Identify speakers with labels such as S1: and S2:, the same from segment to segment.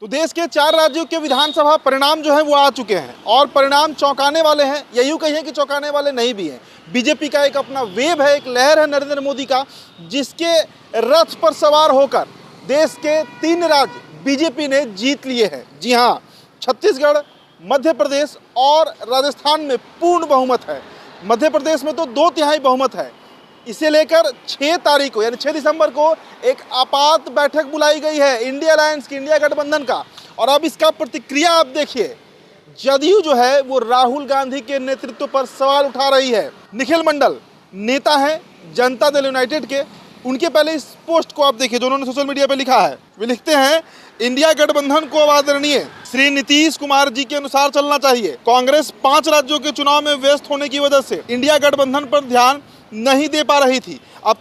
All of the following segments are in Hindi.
S1: तो देश के 4 राज्यों के विधानसभा परिणाम जो है वो आ चुके हैं और परिणाम चौंकाने वाले हैं, या यूं कहिए कि चौंकाने वाले नहीं भी हैं। बीजेपी का एक अपना वेव है, एक लहर है नरेंद्र मोदी का, जिसके रथ पर सवार होकर देश के 3 राज्य बीजेपी ने जीत लिए हैं। जी हाँ, छत्तीसगढ़, मध्य प्रदेश और राजस्थान में पूर्ण बहुमत है। मध्य प्रदेश में तो 2/3 बहुमत है। इसे लेकर 6 तारीख को यानी 6 दिसंबर को एक आपात बैठक बुलाई गई है इंडिया अलायंस की, इंडिया गठबंधन का। और अब इसका प्रतिक्रिया आप देखिए, जदयू जो है वो राहुल गांधी के नेतृत्व पर सवाल उठा रही है। निखिल मंडल नेता हैं जनता दल यूनाइटेड के, उनके पहले इस पोस्ट को आप देखिए जो उन्होंने सोशल मीडिया पे लिखा है। वे लिखते हैं, इंडिया गठबंधन को अब आदरणीय श्री नीतीश कुमार जी के अनुसार चलना चाहिए। कांग्रेस 5 राज्यों के चुनाव में व्यस्त होने की वजह से इंडिया गठबंधन पर ध्यान नहीं दे पा रही थी। अब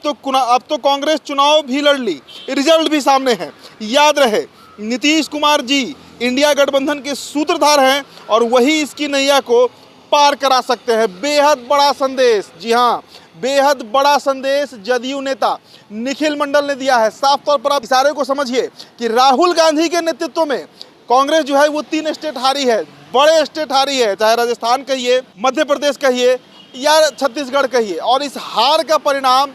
S1: तो कांग्रेस चुनाव भी लड़ ली, रिजल्ट भी सामने है। याद रहे, नीतीश कुमार जी इंडिया गठबंधन के सूत्रधार हैं और वही इसकी नैया को पार करा सकते हैं। बेहद बड़ा संदेश, जी हाँ, बेहद बड़ा संदेश जदयू नेता निखिल मंडल ने दिया है। साफ तौर पर आप इशारे को समझिए कि राहुल गांधी के नेतृत्व में कांग्रेस जो है वो 3 स्टेट हारी है, बड़े स्टेट हारी है, चाहे राजस्थान कहिए, मध्य प्रदेश कहिए या छत्तीसगढ़ कहिए। और इस हार का परिणाम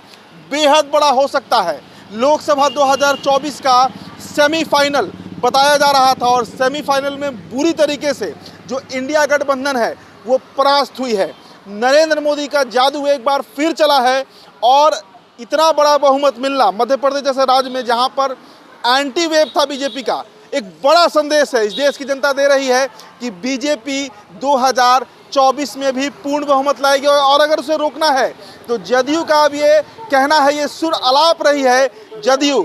S1: बेहद बड़ा हो सकता है। लोकसभा 2024 का सेमीफाइनल बताया जा रहा था और सेमीफाइनल में बुरी तरीके से जो इंडिया गठबंधन है वो परास्त हुई है। नरेंद्र मोदी का जादू एक बार फिर चला है और इतना बड़ा बहुमत मिलना मध्य प्रदेश जैसे राज्य में जहां पर एंटी वेव था बीजेपी का, एक बड़ा संदेश है इस देश की जनता दे रही है कि बीजेपी 2024 में भी पूर्ण बहुमत लाएगी। और अगर उसे रोकना है तो जदयू का अब ये कहना है, ये सुर अलाप रही है जदयू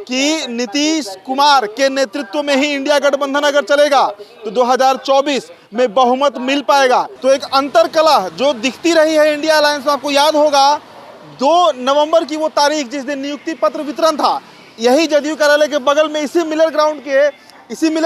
S1: कि नीतीश कुमार के नेतृत्व में ही इंडिया गठबंधन अगर चलेगा तो 2024 में बहुमत मिल पाएगा। तो एक अंतर कला जो दिखती रही है इंडिया अलायंस में, आपको याद होगा 2 नवंबर की वो तारीख जिस दिन नियुक्ति पत्र वितरण था, यही जदयू कार्यालय के बगल में इसी मिलर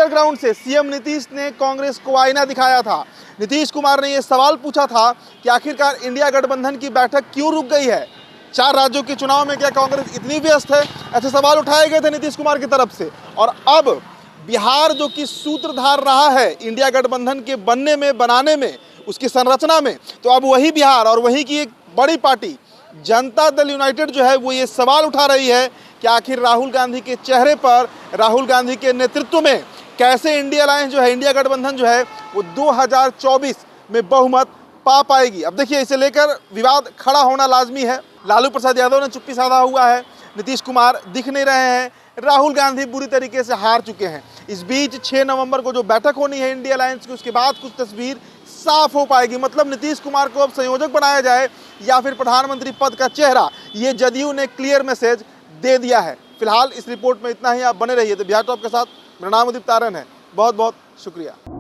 S1: ग्राउंड से सीएम नीतीश ने कांग्रेस को आईना दिखाया था। नीतीश कुमार ने यह सवाल पूछा था कि आखिरकार इंडिया गठबंधन की बैठक क्यों रुक गई है, 4 राज्यों के चुनाव में क्या कांग्रेस इतनी व्यस्त है, ऐसे सवाल उठाए गए थे नीतीश कुमार की तरफ से। और अब बिहार जो कि सूत्रधार रहा है इंडिया गठबंधन के बनने में, बनाने में, उसकी संरचना में, तो अब वही बिहार और वही की एक बड़ी पार्टी जनता दल यूनाइटेड जो है वो ये सवाल उठा रही है कि आखिर राहुल गांधी के चेहरे पर, राहुल गांधी के नेतृत्व में कैसे इंडिया अलायंस जो है, इंडिया गठबंधन जो है वो 2024 में बहुमत पा पाएगी। अब देखिए, इसे लेकर विवाद खड़ा होना लाजमी है। लालू प्रसाद यादव ने चुप्पी साधा हुआ है, नीतीश कुमार दिख नहीं रहे हैं, राहुल गांधी बुरी तरीके से हार चुके हैं। इस बीच 6 नवंबर को जो बैठक होनी है इंडिया अलायंस की, उसके बाद कुछ तस्वीर साफ हो पाएगी। मतलब नीतीश कुमार को अब संयोजक बनाया जाए या फिर प्रधानमंत्री पद का चेहरा, ये जदयू ने क्लियर मैसेज दे दिया है। फिलहाल इस रिपोर्ट में इतना ही। आप बने रहिए तो बिहार टॉप के साथ। मेरा नाम उदित तारन है। बहुत बहुत शुक्रिया।